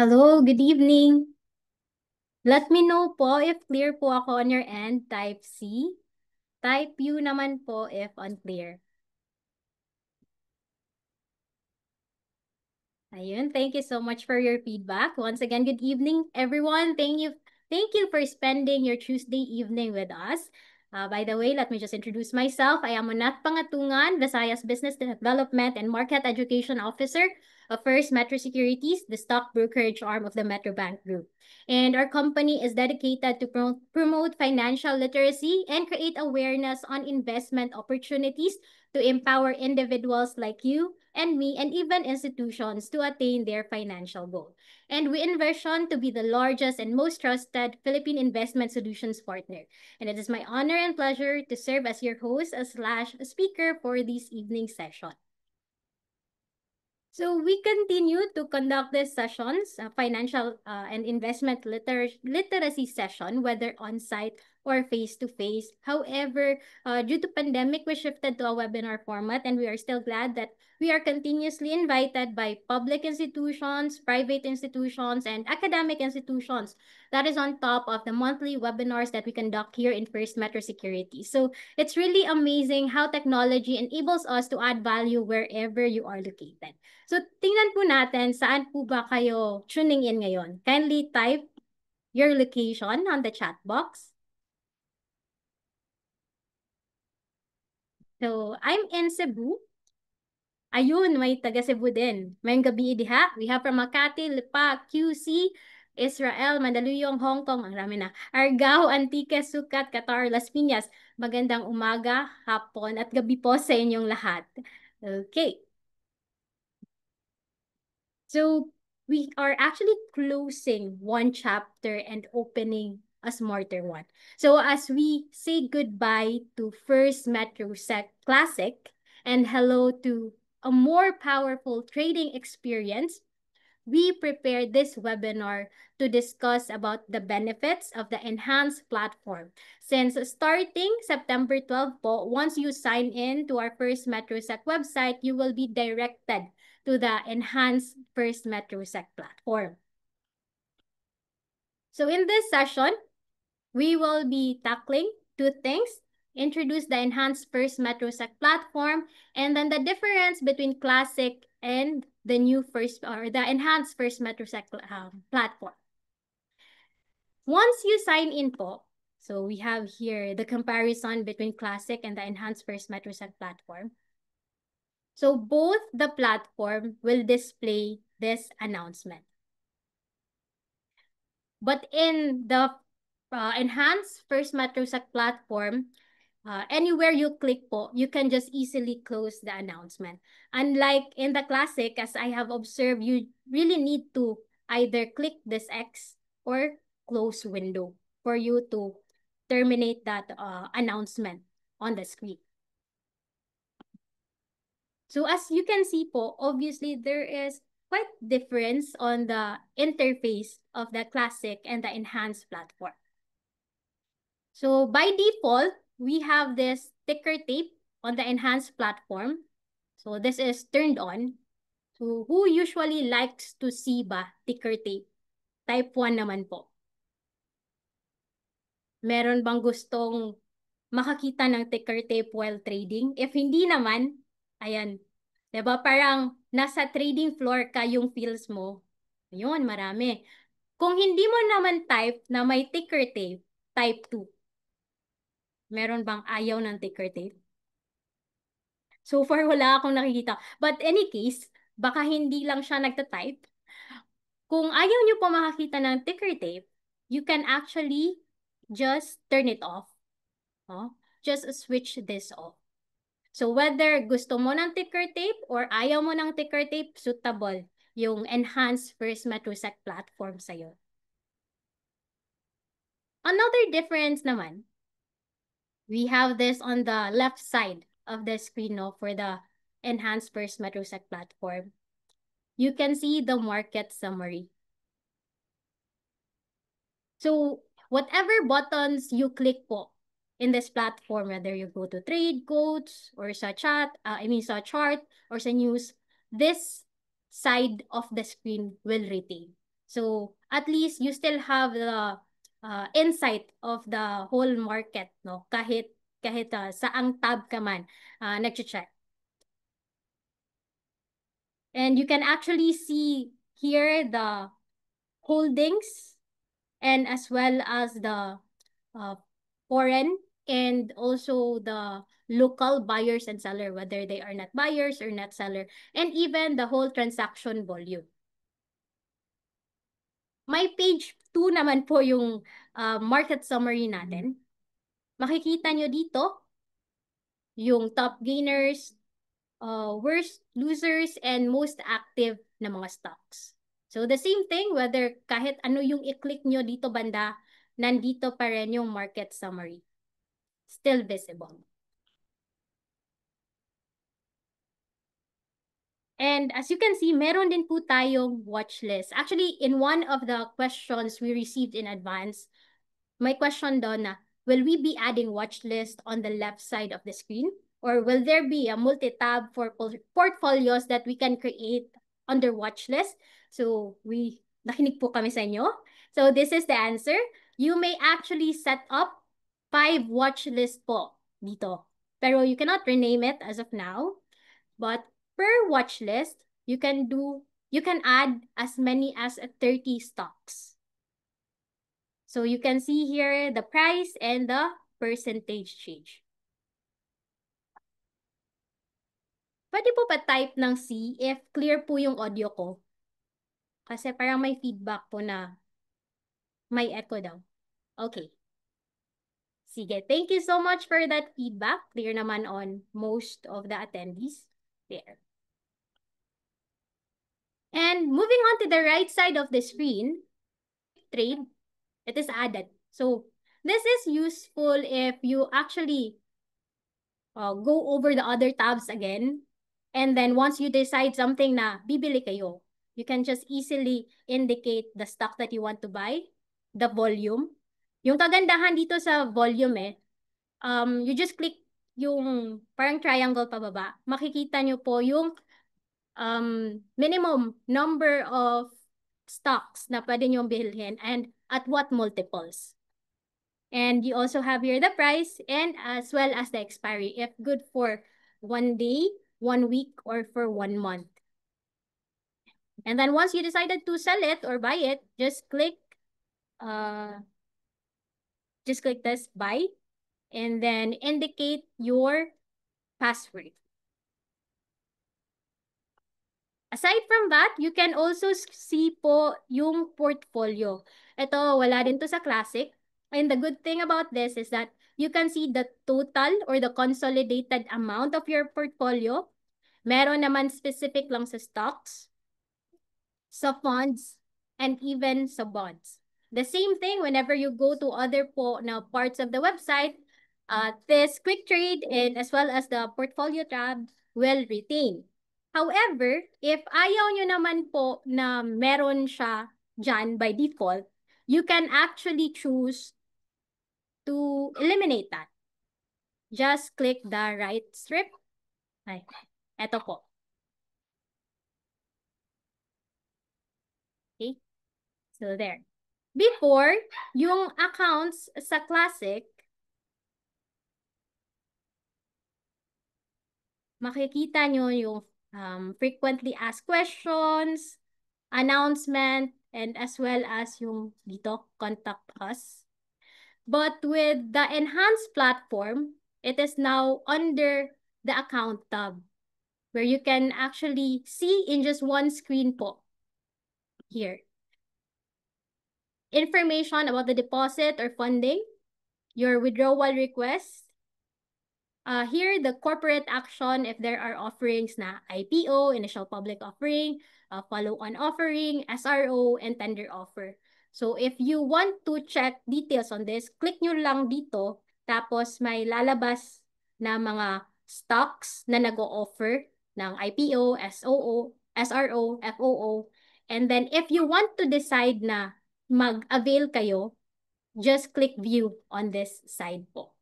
Hello, good evening. Let me know po if clear po ako on your end, type C. Type U naman po if unclear. Ayun, thank you so much for your feedback. Once again, good evening, everyone. Thank you for spending your Tuesday evening with us. By the way, let me just introduce myself. I am Monat Pangatungan, Visayas Business Development and Market Education Officer of First Metro Securities, the stock brokerage arm of the Metro Bank Group. And our company is dedicated to promote financial literacy and create awareness on investment opportunities to empower individuals like you and me and even institutions to attain their financial goal. And we envision to be the largest and most trusted Philippine investment solutions partner. And it is my honor and pleasure to serve as your host slash speaker for this evening session. So we continue to conduct these sessions, financial and investment literacy session, whether on-site or face-to-face. However, due to pandemic, we shifted to a webinar format, and we are still glad that we are continuously invited by public institutions, private institutions, and academic institutions. That is on top of the monthly webinars that we conduct here in First Metro Security. So it's really amazing how technology enables us to add value wherever you are located. So, tingnan po natin saan po ba kayo tuning in ngayon. Kindly type your location on the chat box. So, I'm in Cebu. Ayun, may taga Cebu din. Mayong gabi diha. We have from Makati, Lipa, QC, Israel, Mandaluyong, Hong Kong, ang rami na. Argao, Antique, Sucat, Qatar, Las Piñas. Magandang umaga, hapon, at gabi po sa inyong lahat. Okay. So we are actually closing one chapter and opening a smarter one. So as we say goodbye to First Metro Classic and hello to a more powerful trading experience, we prepared this webinar to discuss about the benefits of the enhanced platform. Since starting September 12 po, once you sign in to our First MetroSec website, you will be directed to the enhanced First MetroSec platform. So in this session, we will be tackling two things: introduce the enhanced First MetroSec platform, and then the difference between Classic and the new first or the enhanced First MetroSec platform. Once you sign in po, so we have here the comparison between Classic and the enhanced First MetroSec platform. So both the platform will display this announcement. But in the enhanced First MetroSec platform, anywhere you click po, you can just easily close the announcement. Unlike in the Classic, as I have observed, you really need to either click this X or close window for you to terminate that announcement on the screen. So as you can see po, obviously there is quite difference on the interface of the Classic and the enhanced platform. So by default, we have this ticker tape on the enhanced platform. So this is turned on. So who usually likes to see ba ticker tape? Type 1 naman po. Meron bang gustong makakita ng ticker tape while trading? If hindi naman, ayan. 'Di ba parang nasa trading floor ka yung feels mo. Ayun, marami. Kung hindi mo naman type na may ticker tape, type 2. Meron bang ayaw ng ticker tape? So far, wala akong nakikita. But any case, baka hindi lang siya nagta-type. Kung ayaw nyo po makakita ng ticker tape, you can actually just turn it off. Oh? Just switch this off. So whether gusto mo ng ticker tape or ayaw mo ng ticker tape, suitable yung enhanced First MetroSec platform sa'yo. Another difference naman, we have this on the left side of the screen, no, for the enhanced First MetroSec platform. You can see the market summary. So whatever buttons you click po in this platform, whether you go to trade, quotes, or sa chat, sa chart or sa news, this side of the screen will retain. So at least you still have the insight of the whole market, no? Kahit saang tab ka man nag-check. And you can actually see here the holdings and as well as the uh, foreign and also the local buyers and seller, whether they are not buyers or not seller, and even the whole transaction volume. May page 2 naman po yung market summary natin. Makikita nyo dito yung top gainers, worst losers, and most active na mga stocks. So the same thing, whether kahit ano yung i-click nyo dito banda, nandito pa rin yung market summary. Still visible. And as you can see, meron din po tayong watch list. Actually, in one of the questions we received in advance, may question doon na, will we be adding watch list on the left side of the screen? Or will there be a multi-tab for portfolios that we can create under watch list? So, nakinig po kami sa inyo. So, this is the answer. You may actually set up 5 watch list po dito. Pero you cannot rename it as of now. But per watch list, you can add as many as 30 stocks. So you can see here the price and the percentage change. Pwede po pa type ng C if clear po yung audio ko. Kasi parang may feedback po na may echo daw. Okay. Sige, thank you so much for that feedback. Clear naman on most of the attendees there. And moving on to the right side of the screen, trade, it is added. So this is useful if you actually go over the other tabs again. And then once you decide something na bibili kayo, you can just easily indicate the stock that you want to buy, the volume. Yung kagandahan dito sa volume you just click yung parang triangle pababa. Makikita nyo po yung minimum number of stocks na pwede nyo bilhin and at what multiples. And you also have here the price and as well as the expiry, if good for 1 day, 1 week, or for 1 month. And then once you decided to sell it or buy it, just click this buy and then indicate your password. Aside from that, you can also see po yung portfolio. Ito, wala din to sa Classic. And the good thing about this is that you can see the total or the consolidated amount of your portfolio. Meron naman specific lang sa stocks, sa funds, and even sa bonds. The same thing whenever you go to other parts of the website, this quick trade and as well as the portfolio tab will retain. However, if ayaw nyo naman po na meron siya dyan by default, you can actually choose to eliminate that. Just click the right strip. Ay, eto po. Okay, so there. Before, yung accounts sa Classic, makikita nyo yung frequently asked questions, announcement, and as well as yung dito, contact us. But with the enhanced platform, it is now under the account tab where you can actually see in just one screen po here. Information about the deposit or funding, your withdrawal request, here, the corporate action, if there are offerings na IPO, initial public offering, follow-on offering, SRO, and tender offer. So if you want to check details on this, click nyo lang dito, tapos may lalabas na mga stocks na nag-o-offer ng IPO, SOO, SRO, FOO. And then if you want to decide na mag-avail kayo, just click view on this side po.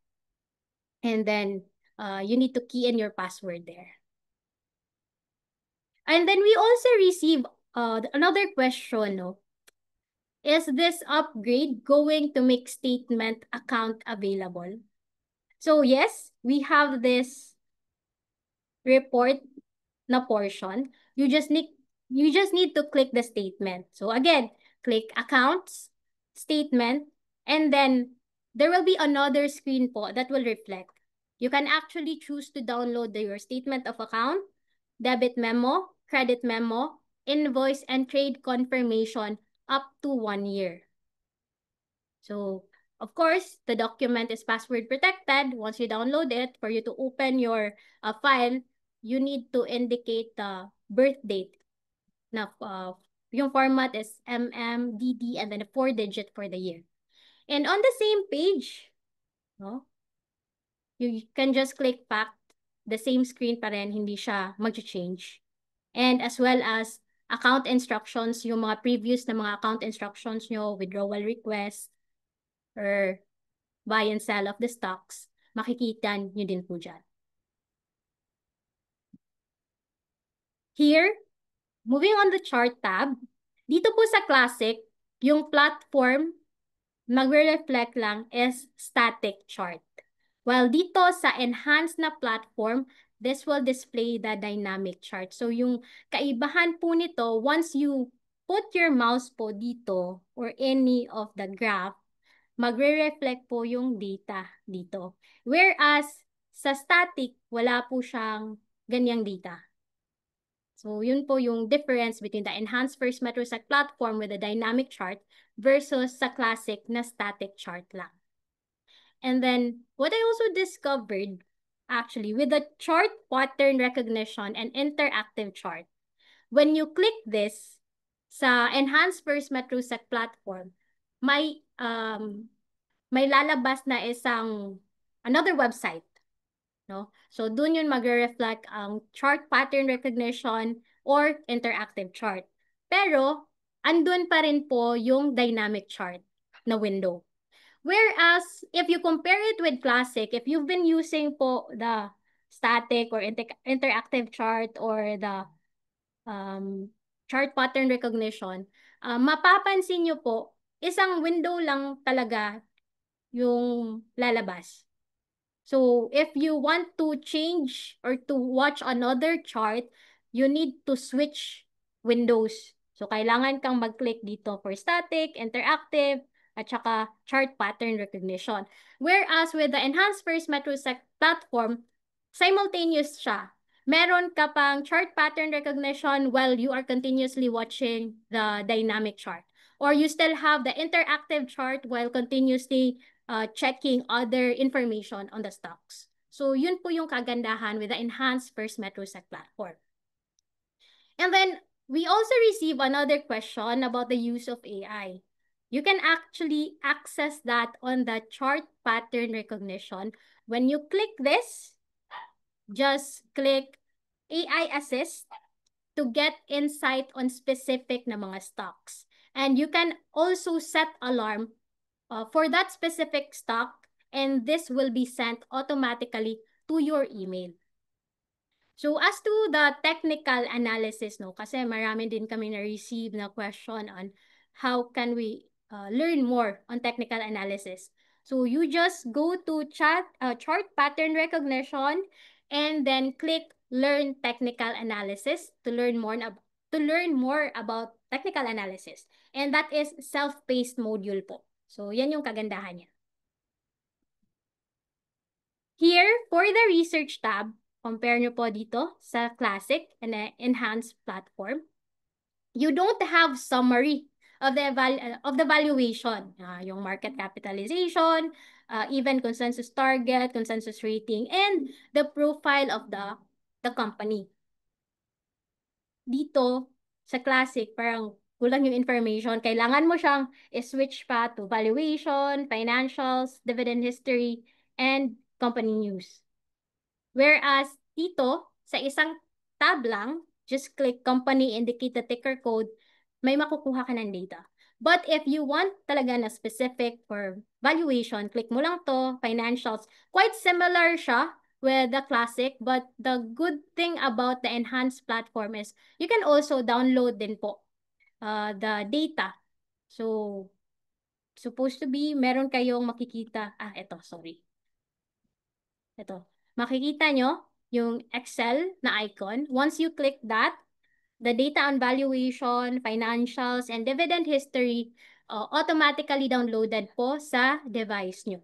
And then you need to key in your password there. And then we also receive another question, no? Is this upgrade going to make statement account available? So yes, we have this report na portion. You just need to click the statement. So again, click accounts, statement, and then there will be another screen po that will reflect. You can actually choose to download your statement of account, debit memo, credit memo, invoice, and trade confirmation up to 1 year. So, of course, the document is password protected. Once you download it, for you to open your file, you need to indicate the birth date. Na, yung format is DD, and then a 4-digit for the year. And on the same page, no, you can just click back. The same screen pa rin, hindi siya mag-change. And as well as account instructions, yung mga previous na mga account instructions nyo, withdrawal request, or buy and sell of the stocks, makikita nyo din po dyan. Here, moving on the chart tab, dito po sa Classic, yung platform magre-reflect lang is static chart. While dito sa enhanced na platform, this will display the dynamic chart. So yung kaibahan po nito, once you put your mouse po dito or any of the graph, magre-reflect po yung data dito. Whereas, sa static, wala po siyang ganyang data. So, yun po yung difference between the enhanced First MetroSec platform with a dynamic chart versus sa classic na static chart lang. And then, what I also discovered, actually, with the chart pattern recognition and interactive chart, when you click this sa enhanced First MetroSec platform, may lalabas na isang another website, no? So dun yun magre-reflect ang chart pattern recognition or interactive chart. Pero andun pa rin po yung dynamic chart na window. Whereas if you compare it with classic, if you've been using po the static or interactive chart or the chart pattern recognition, mapapansin nyo po, isang window lang talaga yung lalabas. So, if you want to change or to watch another chart, you need to switch windows. So, kailangan kang mag-click dito for static, interactive, at saka chart pattern recognition. Whereas with the Enhanced First MetroSec platform, simultaneous siya. Meron ka pang chart pattern recognition while you are continuously watching the dynamic chart. Or you still have the interactive chart while continuously checking other information on the stocks. So, yun po yung kagandahan with the enhanced First MetroSec platform. And then, we also receive another question about the use of AI. You can actually access that on the chart pattern recognition. When you click this, just click AI Assist to get insight on specific na mga stocks. And you can also set alarm for that specific stock, and this will be sent automatically to your email. So as to the technical analysis, no, kasi marami din kami na-receive na question on how can we learn more on technical analysis. So you just go to chart pattern recognition and then click learn technical analysis to learn more about technical analysis. And that is self-paced module po. So yan yung kagandahan niya. Here, for the research tab, compare nyo po dito sa classic and enhanced platform. You don't have summary of the valuation, yung market capitalization, even consensus target, consensus rating, and the profile of the company. Dito, sa classic, parang kulang yung information. Kailangan mo siyang i-switch pa to valuation, financials, dividend history, and company news. Whereas dito, sa isang tab lang, just click company, indicate the ticker code, may makukuha ka ng data. But if you want talaga na specific for valuation, click mo lang to, financials. Quite similar siya with the classic, but the good thing about the enhanced platform is you can also download din po the data So, supposed to be, meron kayong makikita. Ito, sorry. Ito. Makikita nyo yung Excel na icon. Once you click that, the data on valuation, financials, and dividend history automatically downloaded po sa device nyo.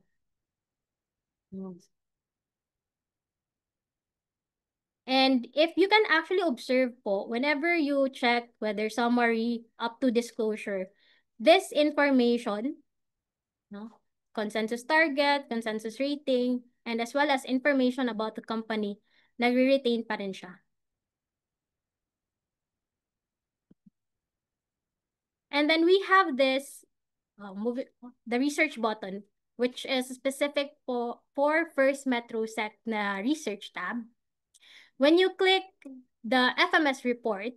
And if you can actually observe po, whenever you check whether summary up to disclosure, this information, no, consensus target, consensus rating, and as well as information about the company, nagre-retain pa rin siya. And then we have this the research button, which is specific for First Metro Sec na research tab. When you click the FMS report,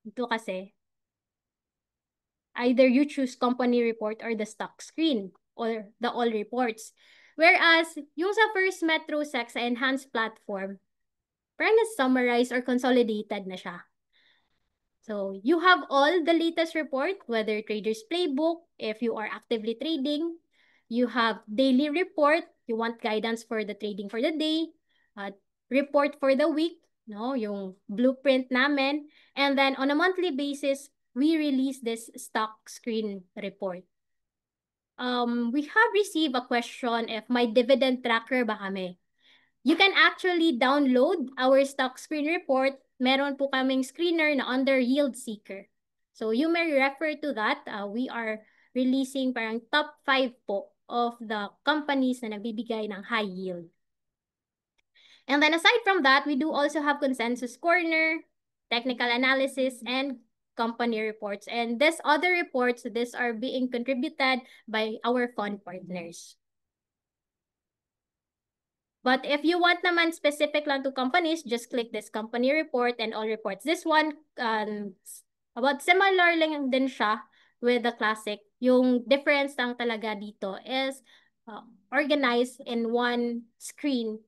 ito kasi, either you choose company report or the stock screen or the all reports. Whereas, yung sa First Metro Sec sa enhanced platform, parang na-summarize or consolidated na siya. So, you have all the latest report, whether trader's playbook, if you are actively trading, you have daily report, you want guidance for the trading for the day, report for the week, no, yung blueprint namin, and then on a monthly basis, we release this stock screen report. We have received a question if my dividend tracker ba kami. You can actually download our stock screen report. Meron po kaming screener na under Yield Seeker. So you may refer to that. We are releasing parang top 5 po of the companies na nagbibigay ng high yield. And then aside from that, we do also have Consensus Corner, technical analysis, and company reports. And these other reports, these are being contributed by our fund partners. But if you want naman specific lang to companies, just click this company report and all reports. This one, about similar lang din siya with the classic. Yung difference lang talaga dito is organized in one screen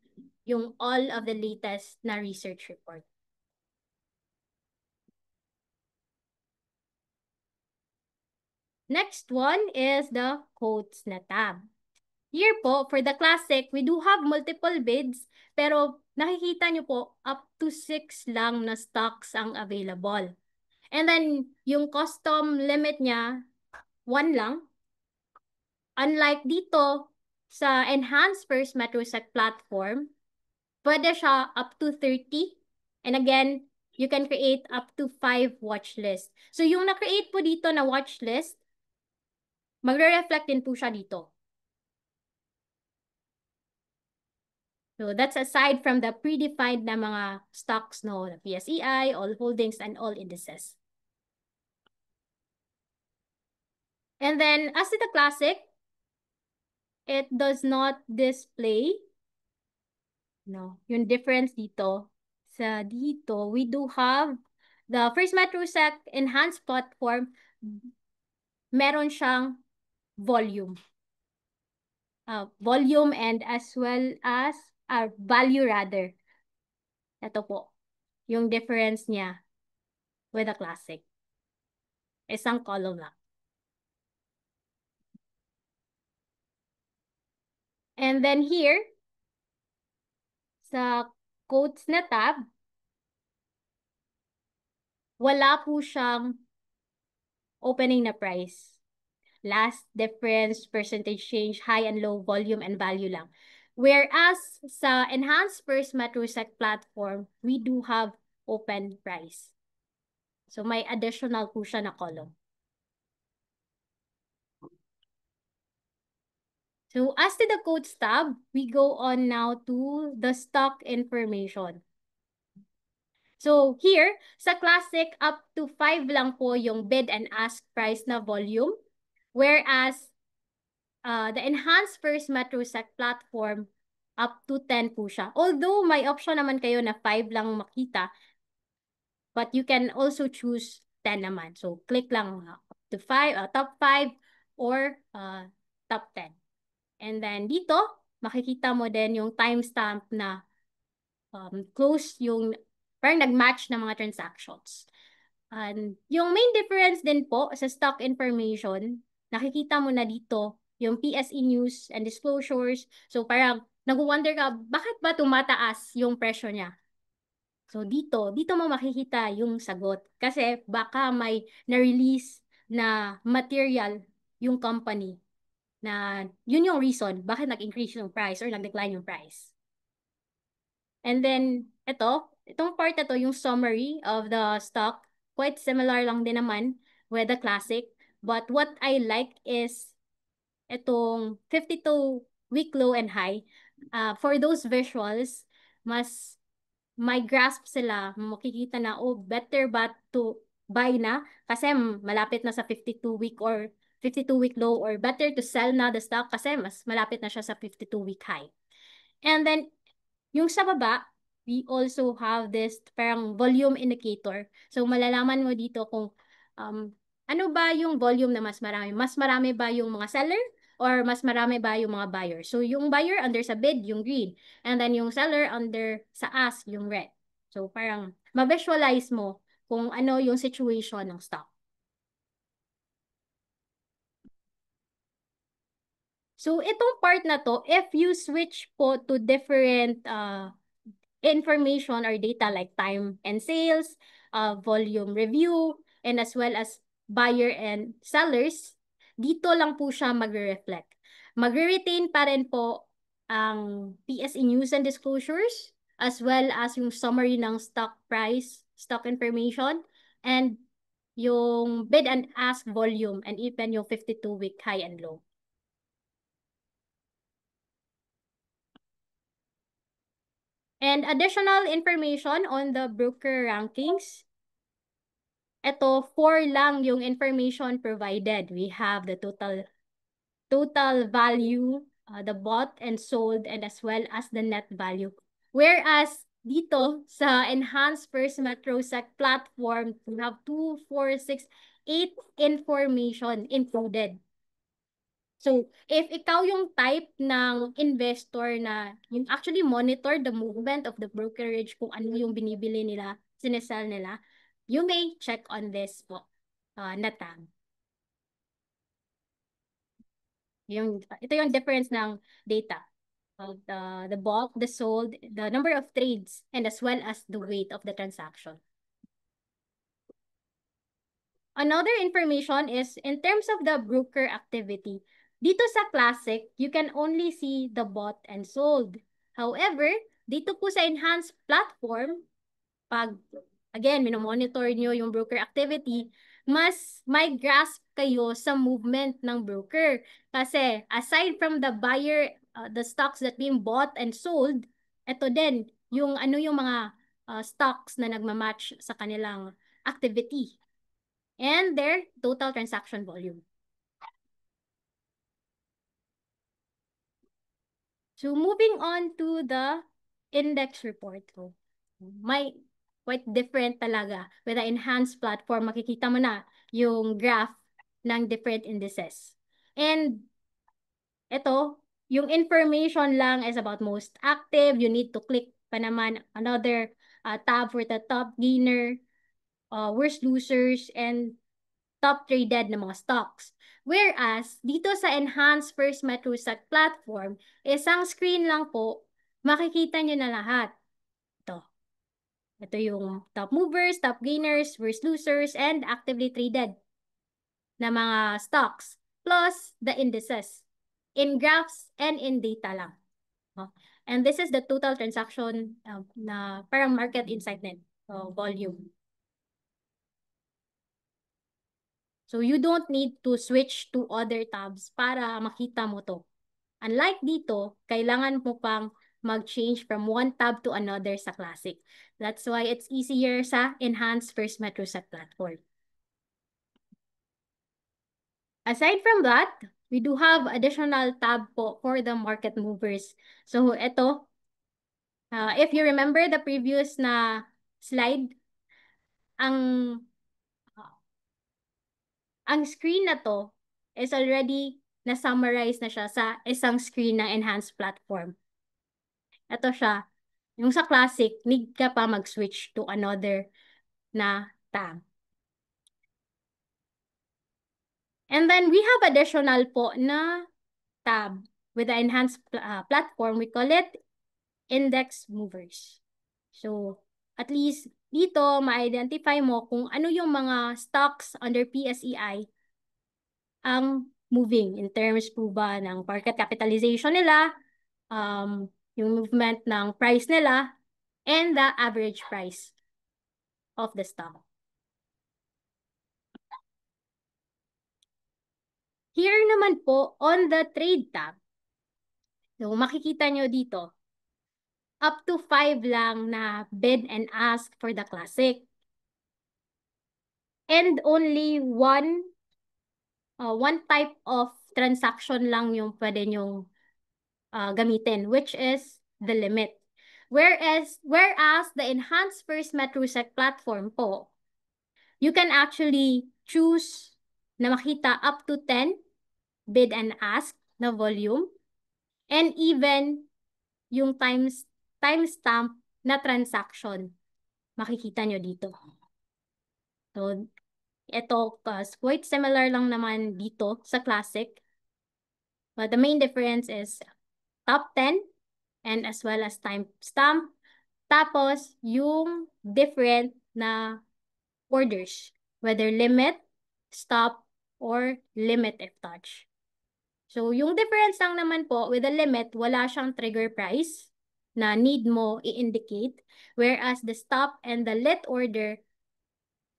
yung all of the latest na research report. Next one is the quotes na tab. Here po, for the classic, we do have multiple bids, pero nakikita nyo po, up to 6 lang na stocks ang available. And then, yung custom limit niya, 1 lang. Unlike dito, sa Enhanced First MetroSec platform, pwede siya up to 30. And again, you can create up to 5 watch list. So, yung na-create po dito na watch list, magre-reflect din po siya dito. So that's aside from the predefined na mga stocks, no, the PSEI, all holdings, and all indices. And then, as to the classic, it does not display, no, yung difference dito. Sa dito, we do have the First MetroSec Enhanced Platform, meron siyang volume. Volume and as well as value rather. Ito po, yung difference niya with the classic. Isang column lang. And then here, sa quotes na tab, wala po siyang opening na price. Last, difference, percentage change, high and low, volume, and value lang. Whereas sa Enhanced First MetroSec platform, we do have open price. So may additional po siya na column. So as to the quotes tab, we go on now to the stock information. So here, sa classic, up to 5 lang po yung bid and ask price na volume. Whereas, the Enhanced First MetroSec platform, up to 10 po siya. Although, may option naman kayo na 5 lang makita, but you can also choose 10 naman. So, click lang up to 5, top 5, or top 10. And then dito, makikita mo din yung timestamp na close yung parang nag-match ng mga transactions. And yung main difference din po sa stock information, nakikita mo na dito yung PSE news and disclosures. So parang nag-wonder ka, bakit ba tumataas yung presyo niya? So dito mo makikita yung sagot. Kasi baka may na-release na material yung company na yun yung reason bakit nag-increase yung price or nag-decline yung price. And then, itong part na to, yung summary of the stock, quite similar lang din naman with the classic. But what I like is itong 52-week low and high. For those visuals, mas may grasp sila, makikita na, oh, better ba to buy na? Kasi malapit na sa 52-week or 52-week low, or better to sell na the stock kasi mas malapit na siya sa 52-week high. And then, yung sa baba, we also have this parang volume indicator. So, malalaman mo dito kung ano ba yung volume na mas marami. Mas marami ba yung mga seller or mas marami ba yung mga buyer? So, yung buyer under sa bid, yung green. And then yung seller under sa ask, yung red. So, parang ma-visualize mo kung ano yung situation ng stock. So, itong part na to, if you switch po to different information or data like time and sales, volume review, and as well as buyer and sellers, dito lang po siya magre-reflect. Magre-retain pa rin po ang PSE news and disclosures, as well as yung summary ng stock price, stock information, and yung bid and ask volume, and even yung 52-week high and low. And additional information on the broker rankings. Ito, 4 lang yung information provided. We have the total value, the bought and sold, and as well as the net value. Whereas dito sa Enhanced First Metrosec platform, we have 2, 4, 6, 8 information included. So, if ikaw yung type ng investor na yung actually monitor the movement of the brokerage, kung ano yung binibili nila, sinesell nila, you may check on this po na tab. Ito yung difference ng data. The bulk, the sold, the number of trades, and as well as the weight of the transaction. Another information is in terms of the broker activity. Dito sa Classic, you can only see the bought and sold. However, dito po sa Enhanced platform, pag, again, minomonitor nyo yung broker activity, mas may grasp kayo sa movement ng broker. Kasi aside from the buyer, the stocks that being bought and sold, ito din, yung ano yung mga stocks na nagmamatch sa kanilang activity and their total transaction volume. So moving on to the index report. So, may quite different talaga. With the enhanced platform, makikita mo na yung graph ng different indices. And ito, yung information lang is about most active. You need to click pa naman another tab for the top gainer, worst losers, and top traded na mga stocks. Whereas, dito sa Enhanced First Metrosec platform, isang screen lang po, makikita nyo na lahat. Ito. Ito yung top movers, top gainers, worst losers, and actively traded na mga stocks. Plus, the indices. In graphs and in data lang. And this is the total transaction na parang market insight net volume. So you don't need to switch to other tabs para makita mo to. Unlike dito, kailangan mo pang mag-change from one tab to another sa Classic. That's why it's easier sa Enhanced First Metrosec platform. Aside from that, we do have additional tab po for the market movers. So ito, if you remember the previous na slide, ang ang screen na to is already na-summarize na siya sa isang screen ng enhanced platform. Ito siya. Yung sa classic, need ka pa mag-switch to another na tab. And then we have additional po na tab with the enhanced platform. We call it index movers. So, at least dito, ma-identify mo kung ano yung mga stocks under PSEI ang moving in terms po ba ng market capitalization nila, yung movement ng price nila, and the average price of the stock. Here naman po, on the trade tab, so makikita nyo dito, up to 5 lang na bid and ask for the classic. And only one type of transaction lang yung pwede nyong gamitin, which is the limit. Whereas the enhanced First MetroSec platform po, you can actually choose na makita up to 10 bid and ask na volume, and even yung timestamp na transaction, makikita nyo dito. So, ito, quite similar lang naman dito sa Classic. But the main difference is top 10 and as well as timestamp. Tapos, yung different na orders, whether limit, stop, or limit if touch. So, yung difference lang naman po, with the limit, wala siyang trigger price na need mo i-indicate, whereas the stop and the let order,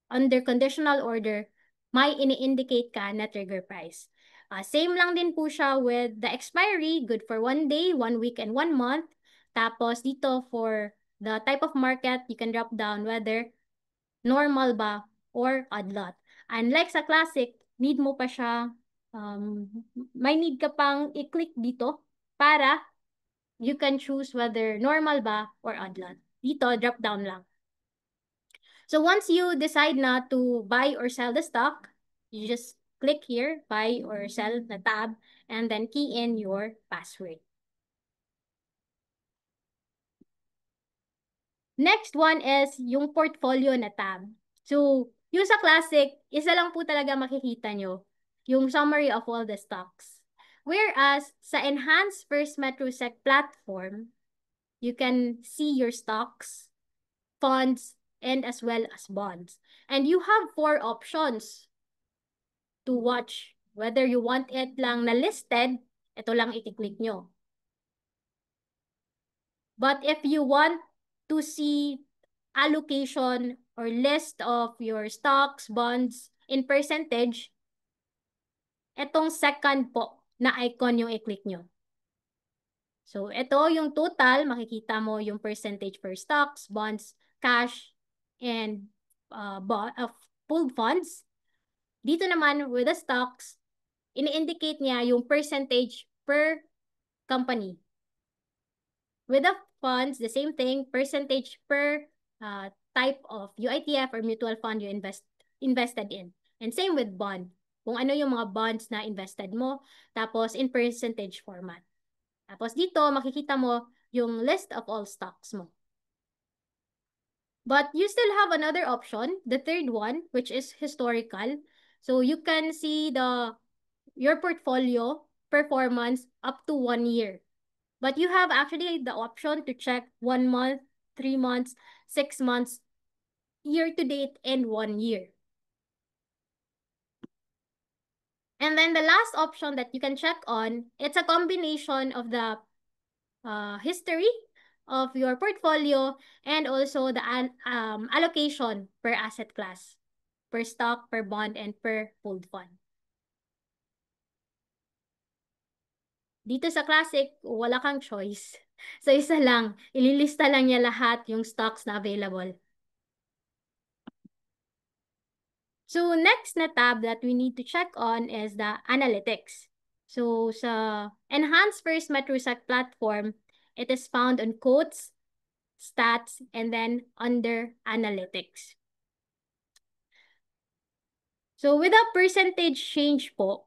under conditional order, may ini-indicate ka na trigger price. Same lang din po siya with the expiry, good for 1 day, 1 week, and 1 month. Tapos dito for the type of market, you can drop down whether normal ba or odd lot. Unlike sa classic, need mo pa siya, may need ka pang i-click dito para you can choose whether normal ba or odd lot. Dito, drop down lang. So once you decide na to buy or sell the stock, you just click here, buy or sell the tab, and then key in your password. Next one is yung portfolio na tab. So, yung sa Classic, isa lang po talaga makikita nyo, yung summary of all the stocks. Whereas, sa Enhanced First MetroSec platform, you can see your stocks, funds, and as well as bonds. And you have 4 options to watch. Whether you want it lang na listed, ito lang i-click nyo. But if you want to see allocation or list of your stocks, bonds in percentage, itong second po na icon yung i-click nyo. So, ito yung total. Makikita mo yung percentage for stocks, bonds, cash, and pooled funds. Dito naman, with the stocks, ini-indicate niya yung percentage per company. With the funds, the same thing, percentage per type of UITF or mutual fund you invested in. And same with bond. Kung ano yung mga bonds na invested mo, tapos in percentage format. Tapos dito, makikita mo yung list of all stocks mo. But you still have another option, the third one, which is historical. So you can see your portfolio performance up to 1 year. But you have actually the option to check 1 month, 3 months, 6 months, year to date, and 1 year. And then the last option that you can check on, it's a combination of the history of your portfolio and also the allocation per asset class, per stock, per bond, and per pooled fund. Dito sa Classic, wala kang choice. So, isa lang. Ililista lang niya lahat yung stocks na available. So, next na tab that we need to check on is the analytics. So, sa Enhanced First MetroSec platform, it is found on quotes, stats, and then under analytics. So, with a percentage change po,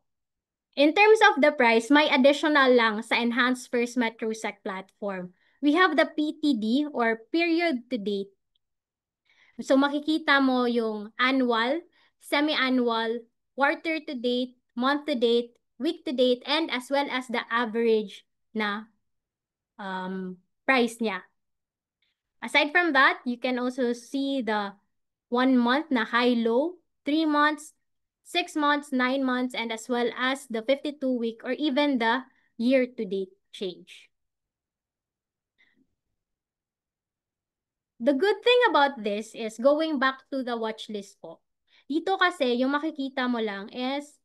in terms of the price, may additional lang sa Enhanced First MetroSec platform. We have the PTD or period to date. So makikita mo yung annual, semi-annual, quarter to date, month to date, week to date, and as well as the average na price niya. Aside from that, you can also see the 1 month na high-low, 3 months, 6 months, 9 months, and as well as the 52-week or even the year-to-date change. The good thing about this is going back to the watch list po. Dito kasi, yung makikita mo lang is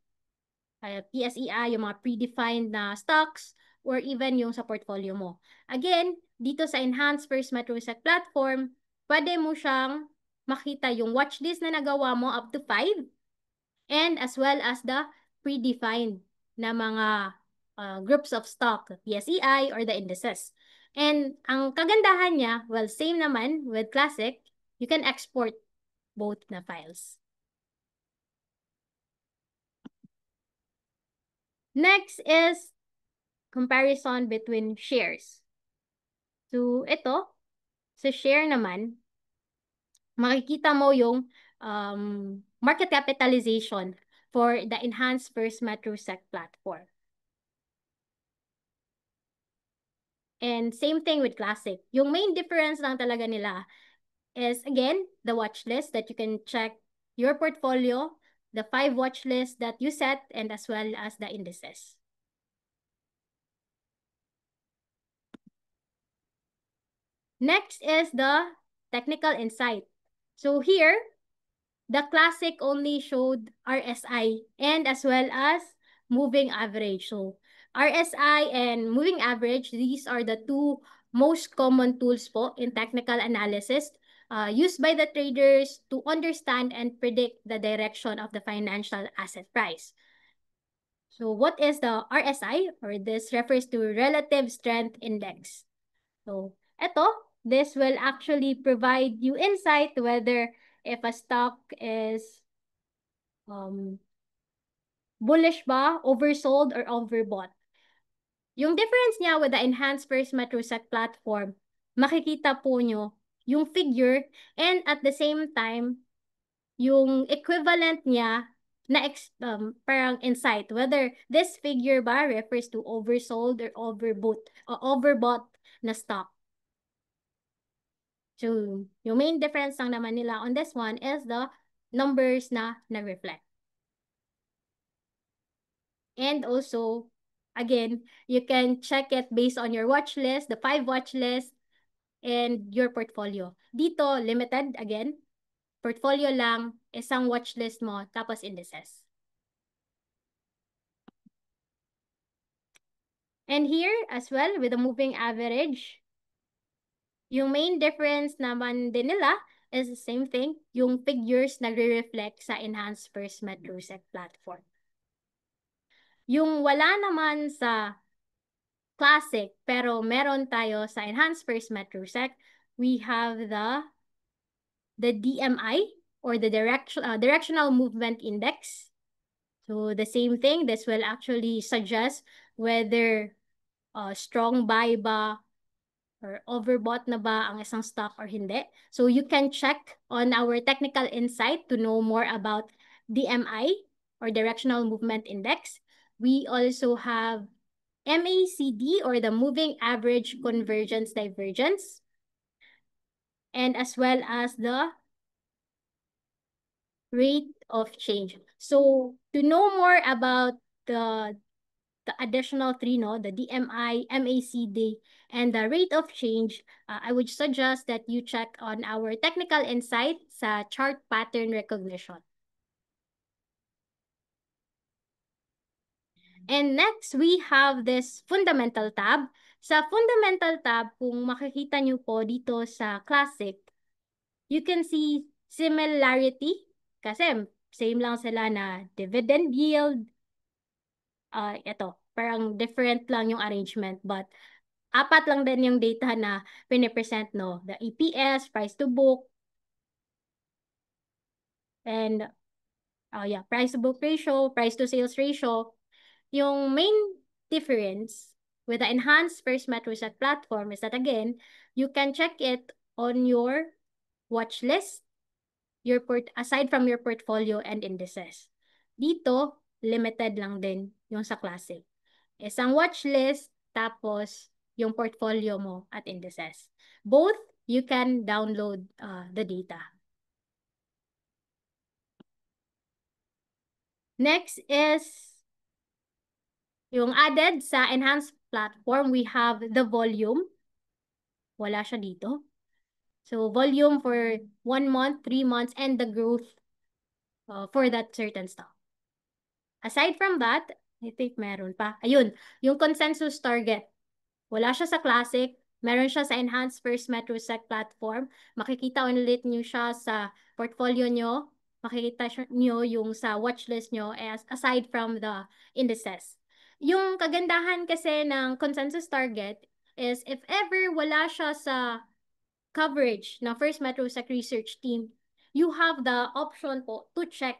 PSEI, yung mga predefined na stocks, or even yung sa portfolio mo. Again, dito sa Enhanced First Metrosec platform, pwede mo siyang makita yung watch list na nagawa mo up to 5, and as well as the predefined na mga groups of stock, PSEI or the indices. And ang kagandahan niya, well, same naman with Classic, you can export both na files. Next is comparison between shares. So, ito, sa share naman, makikita mo yung market capitalization for the Enhanced First Metrosec platform. And same thing with Classic. Yung main difference lang talaga nila is, again, the watch list that you can check your portfolio, the 5 watch lists that you set, and as well as the indices. Next is the technical insight. So here, the Classic only showed RSI and as well as moving average. So RSI and moving average, these are the two most common tools po in technical analysis used by the traders to understand and predict the direction of the financial asset price. So what is the RSI? Or this refers to Relative Strength Index. So this will actually provide you insight whether if a stock is bullish ba, oversold, or overbought. Yung difference niya with the Enhanced First Metrosec platform, makikita po nyo yung figure and at the same time, yung equivalent niya na parang insight, whether this figure ba refers to oversold or overbought na stock. So, yung main difference lang naman nila on this one is the numbers na reflect. And also, again, you can check it based on your watch list, the 5 watch list, and your portfolio. Dito, limited, again, portfolio lang, isang watch list mo, tapos indices. And here, as well, with the moving average, yung main difference naman din nila is the same thing, yung figures nagre-reflect sa Enhanced First Metrosec platform. Yung wala naman sa Classic, pero meron tayo sa Enhanced First Metrosec, we have the DMI, or the Directional Movement Index. So the same thing, this will actually suggest whether strong buy ba or overbought na ba ang isang stock or hindi. So you can check on our technical insight to know more about DMI, or Directional Movement Index. We also have MACD, or the Moving Average Convergence Divergence, and as well as the rate of change. So to know more about the additional three, no, the DMI, MACD, and the rate of change, I would suggest that you check on our technical insight sa chart pattern recognition. And next, we have this fundamental tab. Sa fundamental tab, kung makikita nyo po dito sa Classic, you can see similarity kasi same lang sila na dividend yield. Ito, parang different lang yung arrangement, but apat lang din yung data na pinipresent, no? The EPS, price to book, and price to book ratio, price to sales ratio. Yung main difference with the Enhanced First Metrosec platform is that, again, you can check it on your watch list, aside from your portfolio and indices. Dito, limited lang din yung sa Classic. Isang watchlist, tapos yung portfolio mo at indices. Both, you can download the data. Next is yung added sa enhanced platform, we have the volume. Wala siya dito. So, volume for 1 month, 3 months, and the growth for that certain stock. Aside from that, I think meron pa. Ayun, yung consensus target. Wala siya sa Classic. Meron siya sa Enhanced First MetroSec platform. Makikita ulit nyo siya sa portfolio nyo. Makikita nyo yung sa watchlist nyo aside from the indices. Yung kagandahan kasi ng consensus target is if ever wala siya sa coverage ng First MetroSec research team, you have the option po to check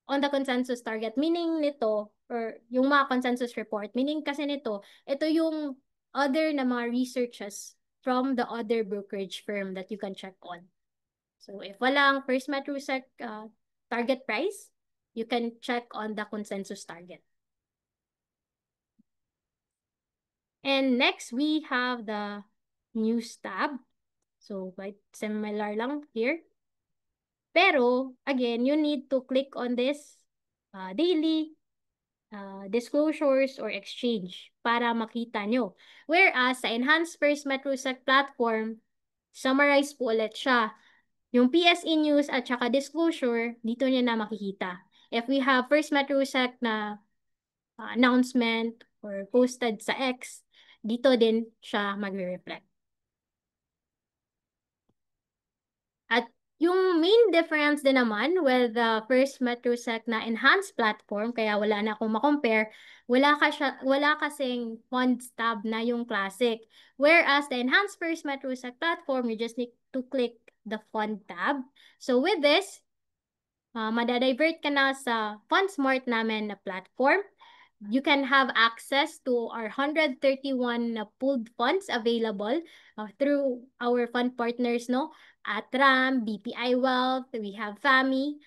on the consensus target. Meaning nito, or yung mga consensus report, meaning kasi nito, ito yung other na mga researches from the other brokerage firm that you can check on. So if walang First MetroSec target price, you can check on the consensus target. And next, we have the news tab. So quite similar lang here. Pero, again, you need to click on this daily disclosures or exchange para makita nyo. Whereas, sa Enhanced First MetroSec platform, summarize po ulit siya. Yung PSE news at saka disclosure, dito niya na makikita. If we have First MetroSec na announcement or posted sa X, dito din siya magre-reflect. At yung main difference din naman with the First MetroSec na enhanced platform, kaya wala na akong makompare, wala kasing funds tab na yung Classic. Whereas the enhanced First MetroSec platform, you just need to click the fund tab. So with this, madadivert ka na sa FundSmart namin na platform. You can have access to our 131 pooled funds available through our fund partners, no? Atram, BPI Wealth, we have FAMI,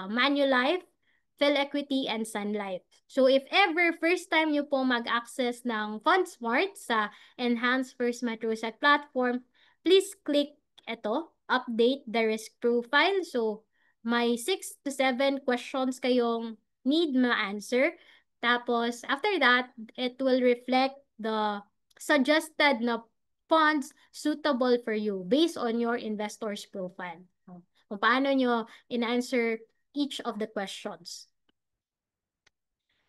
Manulife, PhilEquity, and Sun Life. So if ever first time nyo po mag-access ng FundSmart sa Enhanced First MetroSec platform, please click ito, update the risk profile. So may 6 to 7 questions kayong need ma-answer. Tapos, after that, it will reflect the suggested na funds suitable for you based on your investor's profile. Kung paano nyo in-answer each of the questions.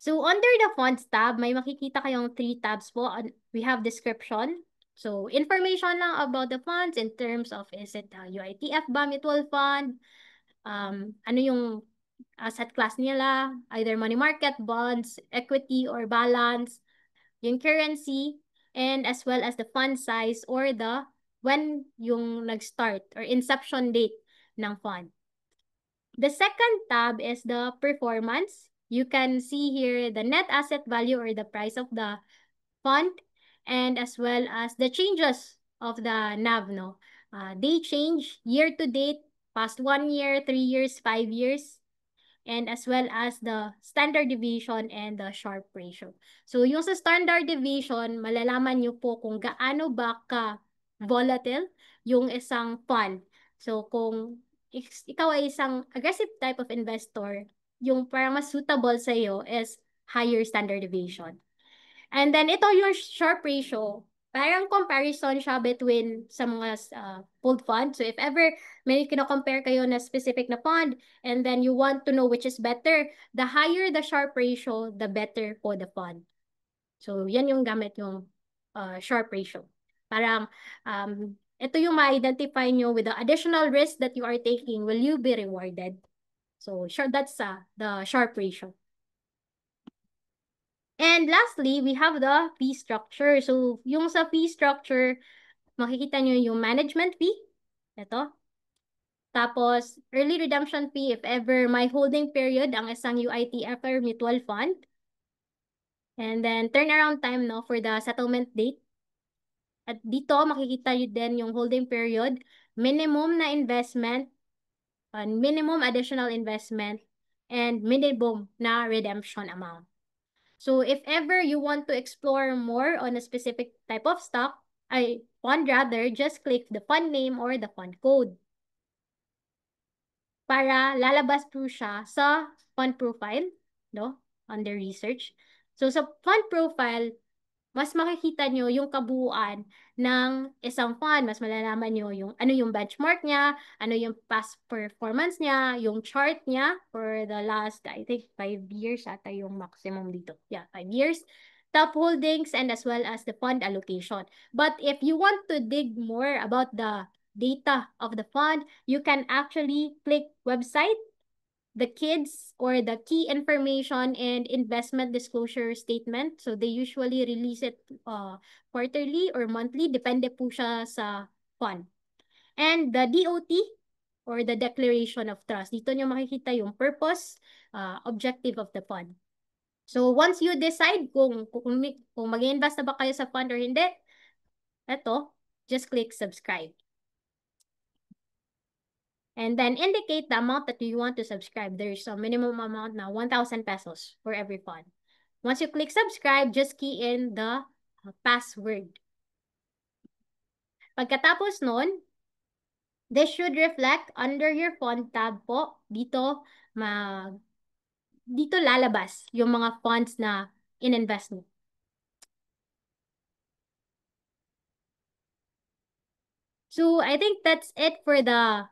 So, under the funds tab, may makikita kayong 3 tabs po. We have description. So, information lang about the funds in terms of is it UITF ba, mutual fund, ano yung asset class nila, either money market, bonds, equity, or balance, yung currency, and as well as the fund size or the when yung nag-start or inception date ng fund. The second tab is the performance. You can see here the net asset value or the price of the fund and as well as the changes of the NAV, no? They change year to date, past 1 year, 3 years, 5 years, and as well as the standard deviation and the Sharpe ratio. So yung sa standard deviation, malalaman nyo po kung gaano ba ka volatile yung isang fund. So kung ikaw ay isang aggressive type of investor, yung parang mas suitable sa iyo is higher standard deviation. And then ito yung Sharpe ratio. Parang comparison siya between sa mga pooled fund. So if ever may kino-compare kayo na specific na fund and then you want to know which is better, the higher the Sharpe ratio, the better for the fund. So yan yung gamit yung Sharpe ratio. Parang ito yung ma-identify nyo with the additional risk that you are taking, will you be rewarded? So sure, that's the Sharpe ratio. And lastly, we have the fee structure. So, yung sa fee structure, makikita nyo yung management fee. Ito. Tapos, early redemption fee if ever may holding period ang isang UITF or mutual fund. And then, turnaround time no, for the settlement date. At dito, makikita nyo din yung holding period, minimum na investment, minimum additional investment, and minimum na redemption amount. So if ever you want to explore more on a specific type of stock, fund rather, just click the fund name or the fund code para lalabas po siya sa fund profile, no? Under research. So sa fund profile, mas makikita nyo yung kabuuan ng isang fund. Mas malalaman nyo yung ano yung benchmark niya, ano yung past performance niya, yung chart niya for the last, I think, 5 years ata yung maximum dito. Yeah, 5 years. Top holdings and as well as the fund allocation. But if you want to dig more about the data of the fund, you can actually click website, the kids or the key information and investment disclosure statement. So they usually release it quarterly or monthly, depende po siya sa fund. And the DOT or the Declaration of Trust. Dito nyo makikita yung purpose, objective of the fund. So once you decide kung mag-invest na ba kayo sa fund or hindi, eto, just click subscribe. And then indicate the amount that you want to subscribe. There's a minimum amount now, 1,000 pesos for every fund. Once you click subscribe, just key in the password. Pagkatapos nun, this should reflect under your fund tab po. Dito lalabas yung mga funds na in-invest mo. So I think that's it for the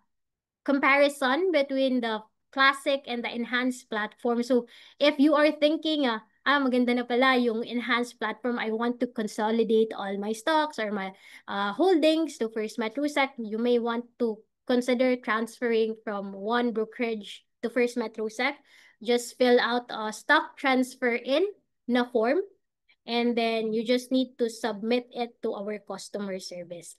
comparison between the classic and the enhanced platform. So if you are thinking, maganda na pala yung enhanced platform, I want to consolidate all my stocks or my holdings to First Metrosec, you may want to consider transferring from one brokerage to First Metrosec. Just fill out a stock transfer in na form, and then you just need to submit it to our customer service.